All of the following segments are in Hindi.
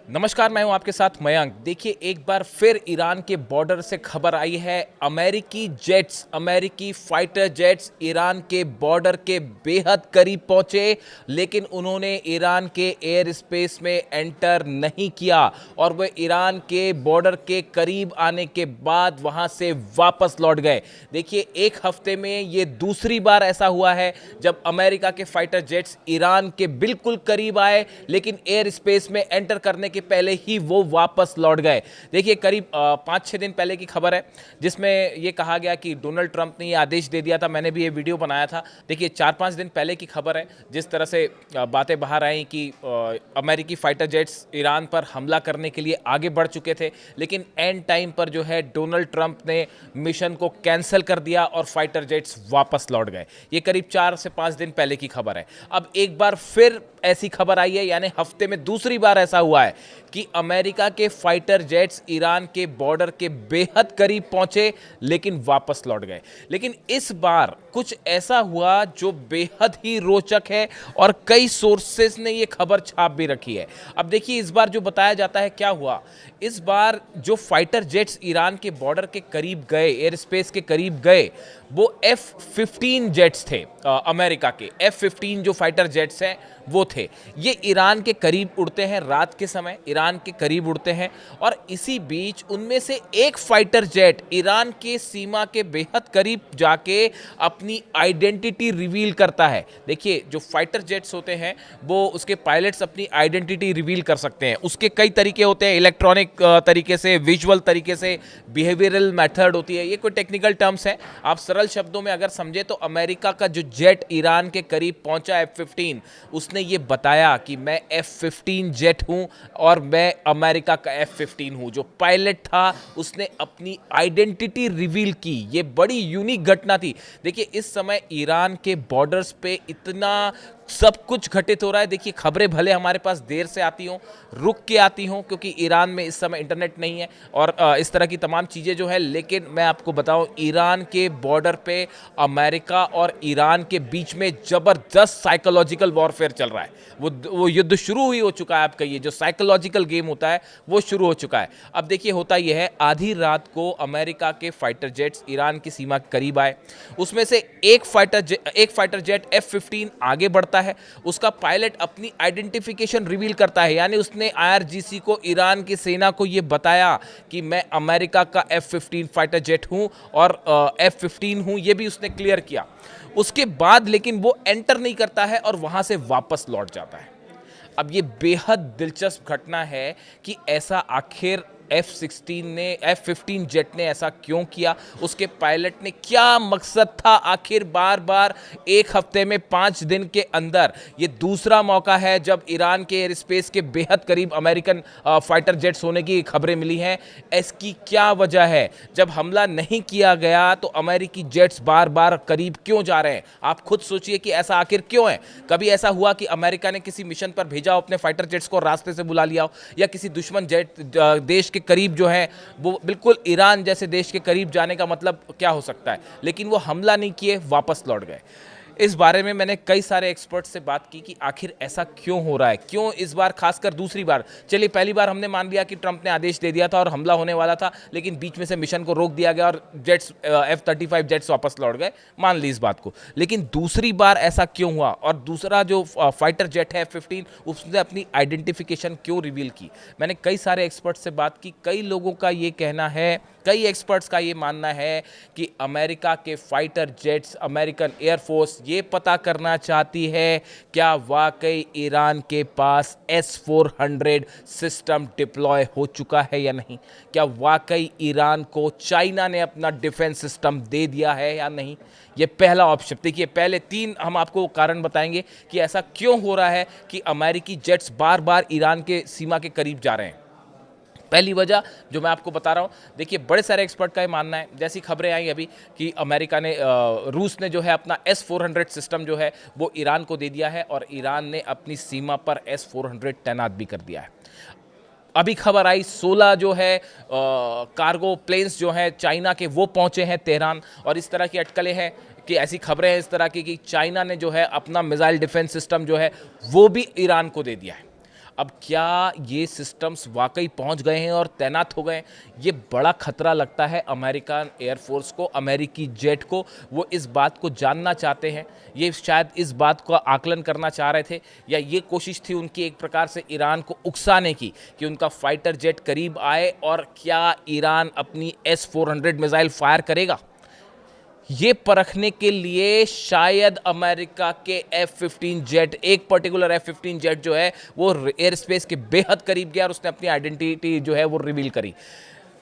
नमस्कार, मैं हूं आपके साथ मयंक। देखिए, एक बार फिर ईरान के बॉर्डर से खबर आई है। अमेरिकी फाइटर जेट्स ईरान के बॉर्डर के बेहद करीब पहुंचे, लेकिन उन्होंने ईरान के एयर स्पेस में एंटर नहीं किया और वे ईरान के बॉर्डर के करीब आने के बाद वहां से वापस लौट गए। देखिए, एक हफ्ते में ये दूसरी बार ऐसा हुआ है जब अमेरिका के फाइटर जेट्स ईरान के बिल्कुल करीब आए, लेकिन एयर स्पेस में एंटर करने के पहले ही वो वापस लौट गए। देखिए, करीब 5-6 दिन पहले की खबर है, जिसमें ये कहा गया कि डोनाल्ड ट्रंप ने ये आदेश दे दिया था। मैंने भी ये वीडियो बनाया था। देखिए, 4-5 दिन पहले की खबर है, जिस तरह से बातें बाहर आई कि अमेरिकी फाइटर जेट्स ईरान पर हमला करने के लिए आगे बढ़ चुके थे, लेकिन एंड टाइम पर जो है डोनाल्ड ट्रंप ने मिशन को कैंसिल कर दिया और फाइटर जेट्स वापस लौट गए। ये करीब 4 से 5 दिन पहले की खबर है। अब एक बार फिर ऐसी खबर आई है, यानी हफ्ते में दूसरी बार ऐसा हुआ है कि अमेरिका के फाइटर जेट्स ईरान के बॉर्डर के बेहद करीब पहुंचे, लेकिन वापस लौट गए। लेकिन इस बार कुछ ऐसा हुआ जो बेहद ही रोचक है और कई सोर्सेस ने यह खबर छाप भी रखी है। अब देखिए, इस बार जो बताया जाता है क्या हुआ। इस बार जो फाइटर जेट्स ईरान के बॉर्डर के करीब गए, एयर स्पेस के करीब गए, वो F-15 जेट्स थे। अमेरिका के F-15 जो फाइटर जेट्स हैं वो थे। ये ईरान के करीब उड़ते हैं, रात के समय ईरान के करीब उड़ते हैं, और इसी बीच उनमें से एक फाइटर जेट ईरान के सीमा के बेहद करीब जाके अपनी आइडेंटिटी रिवील करता है। देखिए, जो फाइटर जेट्स होते हैं वो उसके पायलट्स अपनी आइडेंटिटी रिवील कर सकते हैं। उसके कई तरीके होते हैं, इलेक्ट्रॉनिक तरीके से, विजुअल तरीके से, बिहेवियरल मेथड होती है। ये कोई टेक्निकल टर्म्स है। आप सरल शब्दों में अगर समझे तो अमेरिका का जो जेट ईरान के करीब पहुंचा F-15, उसने ये बताया कि मैं F-15 जेट हूं और मैं अमेरिका का F-15 हूं। जो पायलट था उसने अपनी आइडेंटिटी रिवील की। ये बड़ी यूनिक घटना थी। देखिए, इस समय ईरान के बॉर्डर्स पे इतना सब कुछ घटित हो रहा है। देखिए, खबरें भले हमारे पास देर से आती हों, रुक के आती हों, क्योंकि ईरान में इस समय इंटरनेट नहीं है और इस तरह की तमाम चीज़ें जो है, लेकिन मैं आपको बताऊं, ईरान के बॉर्डर पे अमेरिका और ईरान के बीच में ज़बरदस्त साइकोलॉजिकल वॉरफेयर चल रहा है। वो युद्ध शुरू ही हो चुका है। आप कहिए, जो साइकोलॉजिकल गेम होता है वो शुरू हो चुका है। अब देखिए, होता यह है, आधी रात को अमेरिका के फाइटर जेट्स ईरान की सीमा के करीब आए। उसमें से एक फाइटर जेट F-15 आगे बढ़ता है। उसका पायलट अपनी आइडेंटिफिकेशन रिवील करता है, यानी उसने IRGC को, ईरान की सेना को यह बताया कि मैं अमेरिका का F-15 फाइटर जेट हूं और F-15 हूं। यह भी उसने क्लियर किया। उसके बाद लेकिन वो एंटर नहीं करता है और वहां से वापस लौट जाता है। अब ये बेहद दिलचस्प घटना है कि ऐसा आखिर F-15 जेट ने ऐसा क्यों किया। उसके पायलट ने क्या मकसद था आखिर। बार बार एक हफ्ते में 5 दिन के अंदर ये दूसरा मौका है जब ईरान के एयर स्पेस के बेहद करीब अमेरिकन फाइटर जेट्स होने की खबरें मिली हैं। इसकी क्या वजह है। जब हमला नहीं किया गया तो अमेरिकी जेट्स बार बार करीब क्यों जा रहे हैं। आप खुद सोचिए कि ऐसा आखिर क्यों है। कभी ऐसा हुआ कि अमेरिका ने किसी मिशन पर भेजा हो अपने फाइटर जेट्स को, रास्ते से बुला लिया हो, या किसी दुश्मन जेट देश के करीब जो है, वो बिल्कुल ईरान जैसे देश के करीब जाने का मतलब क्या हो सकता है। लेकिन वो हमला नहीं किए, वापस लौट गए। इस बारे में मैंने कई सारे एक्सपर्ट से बात की कि आखिर ऐसा क्यों हो रहा है, क्यों इस बार, खासकर दूसरी बार। चलिए, पहली बार हमने मान लिया कि ट्रंप ने आदेश दे दिया था और हमला होने वाला था, लेकिन बीच में से मिशन को रोक दिया गया और जेट्स F-35 जेट्स वापस लौट गए, मान ली इस बात को। लेकिन दूसरी बार ऐसा क्यों हुआ, और दूसरा जो फाइटर जेट है F-15, उसने अपनी आइडेंटिफिकेशन क्यों रिवील की। मैंने कई सारे एक्सपर्ट से बात की। कई लोगों का ये कहना है, कई एक्सपर्ट्स का ये मानना है कि अमेरिका के फाइटर जेट्स, अमेरिकन एयरफोर्स ये पता करना चाहती है क्या वाकई ईरान के पास S-400 सिस्टम डिप्लॉय हो चुका है या नहीं। क्या वाकई ईरान को चाइना ने अपना डिफेंस सिस्टम दे दिया है या नहीं। ये पहला ऑप्शन। देखिए, पहले 3 हम आपको कारण बताएंगे कि ऐसा क्यों हो रहा है कि अमेरिकी जेट्स बार बार ईरान के सीमा के करीब जा रहे हैं। पहली वजह जो मैं आपको बता रहा हूँ, देखिए, बड़े सारे एक्सपर्ट का ये मानना है, जैसी खबरें आई अभी कि अमेरिका ने, रूस ने जो है अपना S-400 सिस्टम जो है वो ईरान को दे दिया है और ईरान ने अपनी सीमा पर S-400 तैनात भी कर दिया है। अभी खबर आई 16 जो है कार्गो प्लेन्स जो हैं चाइना के, वो पहुंचे हैं तेहरान, और इस तरह की अटकलें हैं कि ऐसी खबरें हैं इस तरह की कि चाइना ने जो है अपना मिसाइल डिफेंस सिस्टम जो है वो भी ईरान को दे दिया है। अब क्या ये सिस्टम्स वाकई पहुंच गए हैं और तैनात हो गए हैं? ये बड़ा खतरा लगता है अमेरिकन एयरफोर्स को, अमेरिकी जेट को। वो इस बात को जानना चाहते हैं, ये शायद इस बात का आकलन करना चाह रहे थे, या ये कोशिश थी उनकी एक प्रकार से ईरान को उकसाने की कि उनका फाइटर जेट करीब आए और क्या ईरान अपनी S-400 मिसाइल फायर करेगा। ये परखने के लिए शायद अमेरिका के F-15 जेट, एक पर्टिकुलर F-15 जेट जो है वो एयर स्पेस के बेहद करीब गया और उसने अपनी आइडेंटिटी जो है वो रिवील करी।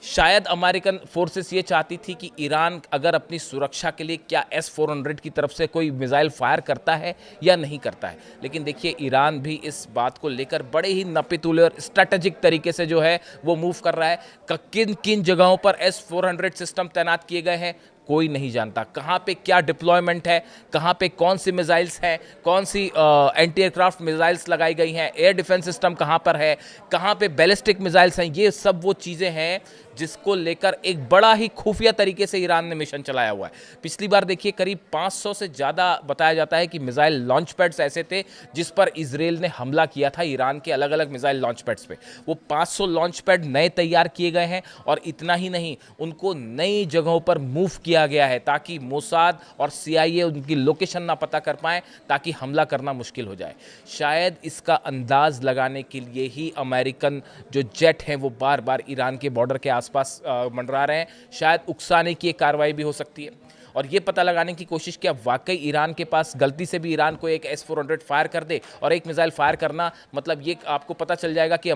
शायद अमेरिकन फोर्सेस ये चाहती थी कि ईरान अगर अपनी सुरक्षा के लिए क्या S-400 की तरफ से कोई मिसाइल फायर करता है या नहीं करता है। लेकिन देखिए ईरान भी इस बात को लेकर बड़े ही नपीतुले और स्ट्रैटेजिक तरीके से जो है वो मूव कर रहा है। किन किन जगहों पर S-400 सिस्टम तैनात किए गए हैं कोई नहीं जानता, कहाँ पे क्या डिप्लॉयमेंट है, कहाँ पे कौन सी मिसाइल्स हैं, कौन सी एंटी एयरक्राफ्ट मिसाइल्स लगाई गई हैं, एयर डिफेंस सिस्टम कहाँ पर है, कहाँ पे बैलिस्टिक मिसाइल्स हैं। ये सब वो चीज़ें हैं जिसको लेकर एक बड़ा ही खुफिया तरीके से ईरान ने मिशन चलाया हुआ है। पिछली बार देखिए करीब 500 से ज़्यादा बताया जाता है कि मिसाइल लॉन्च पैड्स ऐसे थे जिस पर इजराइल ने हमला किया था ईरान के अलग अलग मिसाइल लॉन्च पैड्स पे। वो 500 लॉन्च पैड नए तैयार किए गए हैं और इतना ही नहीं, उनको नई जगहों पर मूव किया गया है ताकि मोसाद और CIA उनकी लोकेशन ना पता कर पाएं, ताकि हमला करना मुश्किल हो जाए। शायद इसका अंदाज लगाने के लिए ही अमेरिकन जो जेट हैं वो बार बार ईरान के बॉर्डर के आसपास मंडरा रहे हैं। शायद उकसाने की एक कार्रवाई भी हो सकती है और ये पता लगाने की कोशिश कि अब वाकई ईरान के पास गलती से भी ईरान को एक S-400 फायर कर दे, और एक मिसाइल फायर करना मतलब ये आपको पता चल जाएगा कि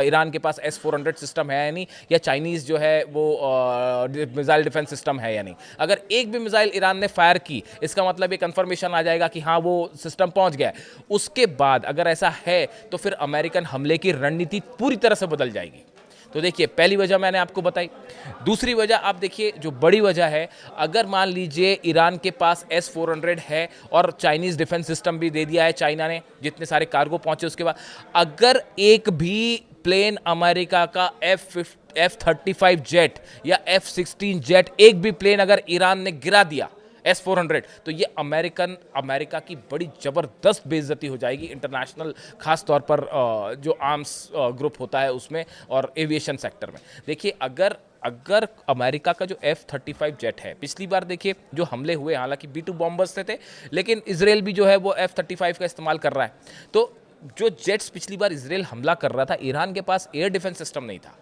ईरान के पास S-400 सिस्टम है या नहीं, या चाइनीज़ जो है वो मिसाइल डिफेंस सिस्टम है या नहीं। अगर एक भी मिसाइल ईरान ने फायर की, इसका मतलब ये कंफर्मेशन आ जाएगा कि हाँ वो सिस्टम पहुंच गया है। उसके बाद अगर ऐसा है तो फिर अमेरिकन हमले की रणनीति पूरी तरह से बदल जाएगी। तो देखिए पहली वजह मैंने आपको बताई। दूसरी वजह आप देखिए, जो बड़ी वजह है, अगर मान लीजिए ईरान के पास S-400 है और चाइनीज़ डिफेंस सिस्टम भी दे दिया है चाइना ने, जितने सारे कार्गो पहुंचे उसके बाद, अगर एक भी प्लेन अमेरिका का F-35 जेट या F-16 जेट, एक भी प्लेन अगर ईरान ने गिरा दिया S-400, तो ये अमेरिका की बड़ी ज़बरदस्त बेइज्जती हो जाएगी इंटरनेशनल, खास तौर पर जो आर्म्स ग्रुप होता है उसमें और एविएशन सेक्टर में। देखिए अगर अमेरिका का जो F-35 जेट है, पिछली बार देखिए जो हमले हुए, हालांकि B-2 बॉम्बर्स थे, लेकिन इजराइल भी जो है वो F-35 का इस्तेमाल कर रहा है। तो जो जेट्स पिछली बार इजराइल हमला कर रहा था, ईरान के पास एयर डिफेंस सिस्टम नहीं था।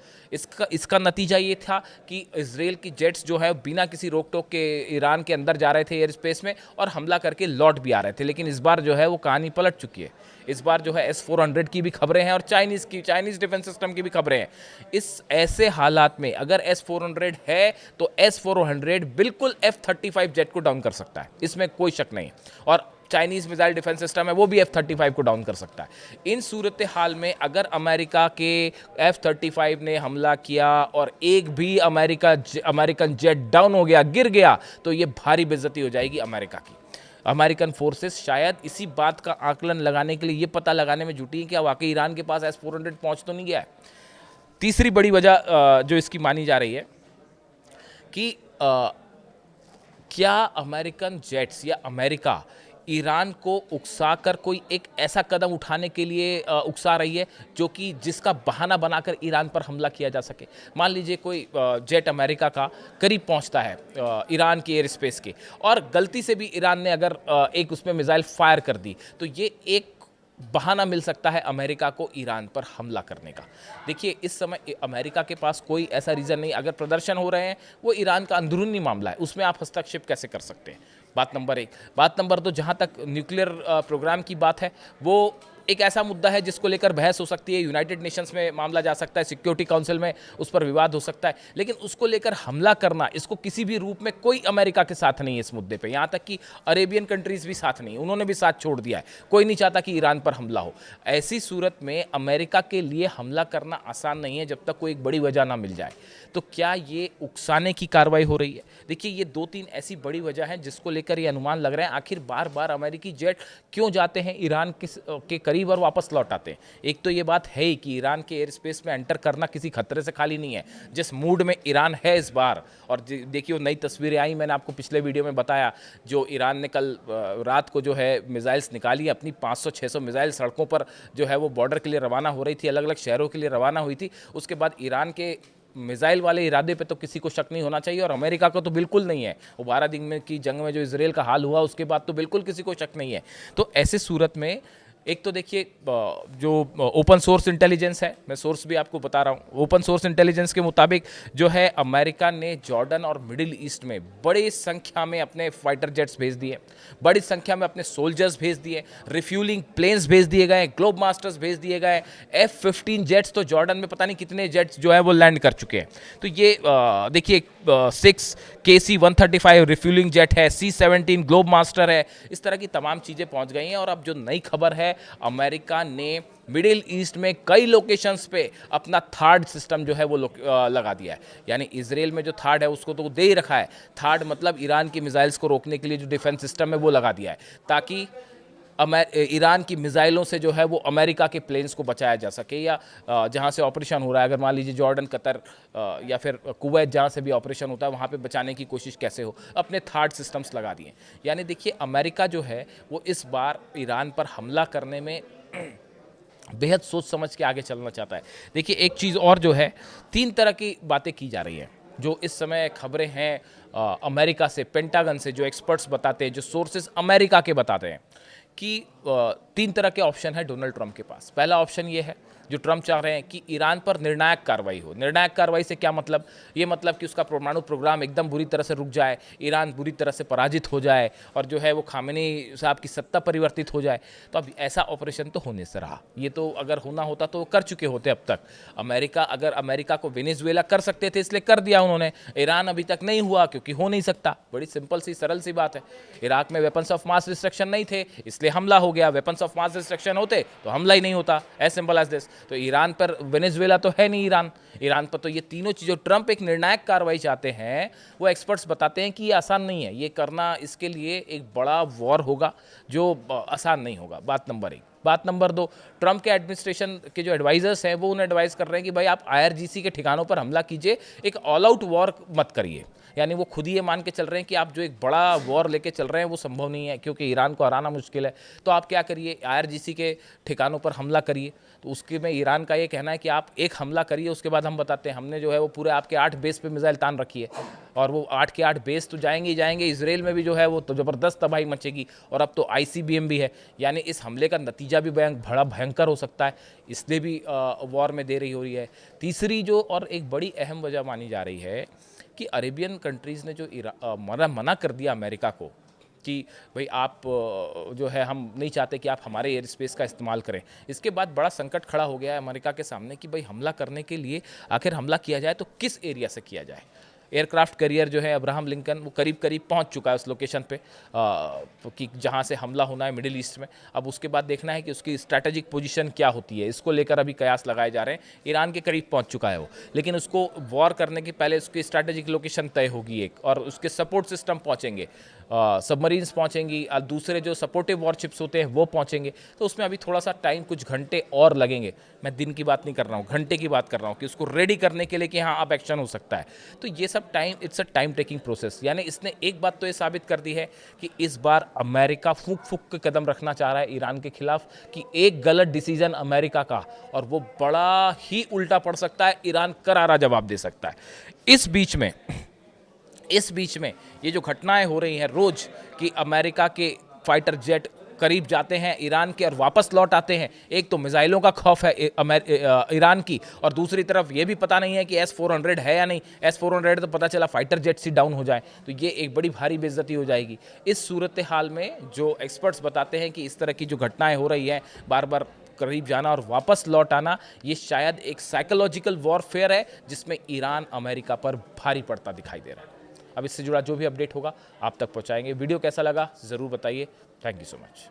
इसका नतीजा ये था कि इजराइल की जेट्स जो है बिना किसी रोक टोक के ईरान के अंदर जा रहे थे एयर स्पेस में और हमला करके लौट भी आ रहे थे। लेकिन इस बार जो है वो कहानी पलट चुकी है। इस बार जो है S-400 की भी खबरें हैं और चाइनीज़ डिफेंस सिस्टम की भी खबरें हैं। इस ऐसे हालात में अगर S-400 है तो S-400 बिल्कुल F-35 जेट को डाउन कर सकता है, इसमें कोई शक नहीं। और चाइनीज़ मिसाइल डिफेंस सिस्टम है वो भी F-35 को डाउन कर सकता है। इन सूरत हाल में अगर अमेरिका के F-35 ने हमला किया और एक भी अमेरिकन जेट डाउन हो गया, गिर गया, तो ये भारी बेइज्जती हो जाएगी अमेरिका की। अमेरिकन फोर्सेस शायद इसी बात का आकलन लगाने के लिए ये पता लगाने में जुटी हैं कि वाकई ईरान के पास S-400 पहुंच तो नहीं गया है। तीसरी बड़ी वजह जो इसकी मानी जा रही है कि क्या अमेरिकन जेट्स या अमेरिका ईरान को उकसाकर कोई एक ऐसा कदम उठाने के लिए उकसा रही है जो कि जिसका बहाना बनाकर ईरान पर हमला किया जा सके। मान लीजिए कोई जेट अमेरिका का करीब पहुंचता है ईरान के एयर स्पेस के, और गलती से भी ईरान ने अगर एक उसमें मिसाइल फायर कर दी, तो ये एक बहाना मिल सकता है अमेरिका को ईरान पर हमला करने का। देखिए इस समय अमेरिका के पास कोई ऐसा रीज़न नहीं, अगर प्रदर्शन हो रहे हैं वो ईरान का अंदरूनी मामला है, उसमें आप हस्तक्षेप कैसे कर सकते हैं। बात नंबर एक। बात नंबर दो, जहाँ तक न्यूक्लियर प्रोग्राम की बात है, वो एक ऐसा मुद्दा है जिसको लेकर बहस हो सकती है, यूनाइटेड नेशंस में मामला जा सकता है, सिक्योरिटी काउंसिल में उस पर विवाद हो सकता है, लेकिन उसको लेकर हमला करना, इसको किसी भी रूप में कोई अमेरिका के साथ नहीं है इस मुद्दे पे। यहाँ तक कि अरेबियन कंट्रीज़ भी साथ नहीं, उन्होंने भी साथ छोड़ दिया है, कोई नहीं चाहता कि ईरान पर हमला हो। ऐसी सूरत में अमेरिका के लिए हमला करना आसान नहीं है जब तक कोई एक बड़ी वजह ना मिल जाए। तो क्या ये उकसाने की कार्रवाई हो रही है? देखिए ये 2-3 ऐसी बड़ी वजह हैं जिसको लेकर ये अनुमान लग रहे हैं आखिर बार बार अमेरिकी जेट क्यों जाते हैं ईरान के करीब और वापस लौट आते हैं। एक तो ये बात है ही कि ईरान के एयर स्पेस में एंटर करना किसी खतरे से खाली नहीं है, जिस मूड में ईरान है इस बार। और देखिए वो नई तस्वीरें आई, मैंने आपको पिछले वीडियो में बताया, जो ईरान ने कल रात को जो है मिसाइल्स निकाली अपनी 500-600 मिसाइल सड़कों पर जो है वो बॉर्डर के लिए रवाना हो रही थी, अलग अलग शहरों के लिए रवाना हुई थी। उसके बाद ईरान के मिसाइल वाले इरादे पे तो किसी को शक नहीं होना चाहिए, और अमेरिका को तो बिल्कुल नहीं है। वो 12 दिन में की जंग में जो इसराइल का हाल हुआ उसके बाद तो बिल्कुल किसी को शक नहीं है। तो ऐसे सूरत में एक तो देखिए जो ओपन सोर्स इंटेलिजेंस है, मैं सोर्स भी आपको बता रहा हूँ, ओपन सोर्स इंटेलिजेंस के मुताबिक जो है अमेरिका ने जॉर्डन और मिडिल ईस्ट में बड़ी संख्या में अपने फाइटर जेट्स भेज दिए, बड़ी संख्या में अपने सोल्जर्स भेज दिए, रिफ्यूलिंग प्लेन्स भेज दिए गए, ग्लोब मास्टर्स भेज दिए गए, F-15 जेट्स तो जॉर्डन में पता नहीं कितने जेट्स जो है वो लैंड कर चुके हैं। तो ये देखिए 6 KC-135 रिफ्यूलिंग जेट है, C-17 ग्लोब मास्टर है, इस तरह की तमाम चीज़ें पहुंच गई हैं। और अब जो नई खबर है, अमेरिका ने मिडिल ईस्ट में कई लोकेशंस पे अपना थर्ड सिस्टम जो है वो लगा दिया है। यानी इजराइल में जो थर्ड है उसको तो दे ही रखा है, थर्ड मतलब ईरान की मिसाइल्स को रोकने के लिए जो डिफेंस सिस्टम है वो लगा दिया है, ताकि ईरान की मिसाइलों से जो है वो अमेरिका के प्लेन्स को बचाया जा सके, या जहां से ऑपरेशन हो रहा है, अगर मान लीजिए जॉर्डन, कतर या फिर कुवैत, जहां से भी ऑपरेशन होता है वहां पे बचाने की कोशिश कैसे हो, अपने थर्ड सिस्टम्स लगा दिए। यानी देखिए अमेरिका जो है वो इस बार ईरान पर हमला करने में बेहद सोच समझ के आगे चलना चाहता है। देखिए एक चीज़ और जो है, 3 तरह की बातें की जा रही हैं जो इस समय खबरें हैं अमेरिका से, पेंटागन से, जो एक्सपर्ट्स बताते हैं, जो सोर्सेस अमेरिका के बताते हैं कि 3 तरह के ऑप्शन है डोनाल्ड ट्रंप के पास। पहला ऑप्शन ये है जो ट्रंप चाह रहे हैं कि ईरान पर निर्णायक कार्रवाई हो। निर्णायक कार्रवाई से क्या मतलब? ये मतलब कि उसका परमाणु प्रोग्राम एकदम बुरी तरह से रुक जाए, ईरान बुरी तरह से पराजित हो जाए और जो है वो खामेनी साहब की सत्ता परिवर्तित हो जाए। तो अब ऐसा ऑपरेशन तो होने से रहा, ये तो अगर होना होता तो कर चुके होते अब तक। अमेरिका को वेनेजुएला कर सकते थे इसलिए कर दिया उन्होंने, ईरान अभी तक नहीं हुआ क्योंकि हो नहीं सकता। बड़ी सिंपल सी सरल सी बात है। इराक में वेपन्स ऑफ मास डिस्ट्रक्शन नहीं थे इसलिए हमला हो गया, वेपन्स ऑफ मास डिस्ट्रक्शन होते तो हमला ही नहीं होता, एज सिंपल एज दिस। तो ईरान पर, वेनेजुएला तो है नहीं ईरान पर, तो ये तीनों चीज़ें, ट्रंप एक निर्णायक कार्रवाई चाहते हैं, वो एक्सपर्ट्स बताते हैं कि ये आसान नहीं है, ये करना इसके लिए एक बड़ा वॉर होगा जो आसान नहीं होगा। बात नंबर 1। बात नंबर 2, ट्रंप के एडमिनिस्ट्रेशन के जो एडवाइजर्स हैं वो उन्हें एडवाइस कर रहे हैं कि भाई आप IRGC के ठिकानों पर हमला कीजिए, एक ऑल आउट वॉर मत करिए। यानी वो खुद ही ये मान के चल रहे हैं कि आप जो एक बड़ा वॉर लेके चल रहे हैं वो संभव नहीं है क्योंकि ईरान को हराना मुश्किल है। तो आप क्या करिए, IRGC के ठिकानों पर हमला करिए। तो उसके में ईरान का ये कहना है कि आप एक हमला करिए, उसके बाद हम बताते हैं। हमने जो है वो पूरे आपके 8 बेस पे मिसाइल तान रखी है और वो 8 के 8 बेस तो जाएंगे ही जाएंगे। इसराइल में भी जो है वो तो ज़बरदस्त तबाही मचेगी और अब तो ICBM भी है। यानी इस हमले का नतीजा भी बड़ा भयंकर हो सकता है, इसलिए भी वॉर में देरी हो रही है। तीसरी जो और एक बड़ी अहम वजह मानी जा रही है कि अरेबियन कंट्रीज़ ने जो मना कर दिया अमेरिका को कि भाई आप जो है, हम नहीं चाहते कि आप हमारे एयर स्पेस का इस्तेमाल करें। इसके बाद बड़ा संकट खड़ा हो गया है अमेरिका के सामने कि भाई हमला करने के लिए आखिर हमला किया जाए तो किस एरिया से किया जाए। एयरक्राफ्ट कैरियर जो है अब्राहम लिंकन वो करीब करीब पहुंच चुका है उस लोकेशन पे कि जहां से हमला होना है मिडिल ईस्ट में। अब उसके बाद देखना है कि उसकी स्ट्रैटेजिक पोजीशन क्या होती है, इसको लेकर अभी कयास लगाए जा रहे हैं। ईरान के करीब पहुंच चुका है वो, लेकिन उसको वॉर करने के पहले उसकी स्ट्रैटेजिक लोकेशन तय होगी एक, और उसके सपोर्ट सिस्टम पहुँचेंगे, सबमरीन्स पहुँचेंगी, दूसरे जो सपोर्टिव वॉरशिप्स होते हैं वो पहुँचेंगे। तो उसमें अभी थोड़ा सा टाइम, कुछ घंटे और लगेंगे। मैं दिन की बात नहीं कर रहा हूँ, घंटे की बात कर रहा हूँ कि उसको रेडी करने के लिए कि हाँ अब एक्शन हो सकता है। तो ये सब it's a time taking process. यानी इसने एक बात तो ये साबित कर दी है कि इस बार अमेरिका फूंक फूंक के कदम रखना चाह रहा है ईरान के खिलाफ, कि एक गलत डिसीजन अमेरिका का और वो बड़ा ही उल्टा पड़ सकता है, ईरान करारा जवाब दे सकता है। इस बीच में ये जो घटनाएं हो रही हैं रोज कि अमेरिका के फाइटर जेट करीब जाते हैं ईरान के और वापस लौट आते हैं, एक तो मिसाइलों का खौफ है ईरान की, और दूसरी तरफ ये भी पता नहीं है कि S-400 है या नहीं। S-400 तो पता चला फाइटर जेट्स ही डाउन हो जाए तो ये एक बड़ी भारी बेइज्जती हो जाएगी। इस सूरत हाल में जो एक्सपर्ट्स बताते हैं कि इस तरह की जो घटनाएं हो रही हैं, बार बार करीब जाना और वापस लौट आना, ये शायद एक साइकोलॉजिकल वॉरफेयर है जिसमें ईरान अमेरिका पर भारी पड़ता दिखाई दे रहा है। अब इससे जुड़ा जो भी अपडेट होगा आप तक पहुंचाएंगे। वीडियो कैसा लगा ज़रूर बताइए। Thank you so much.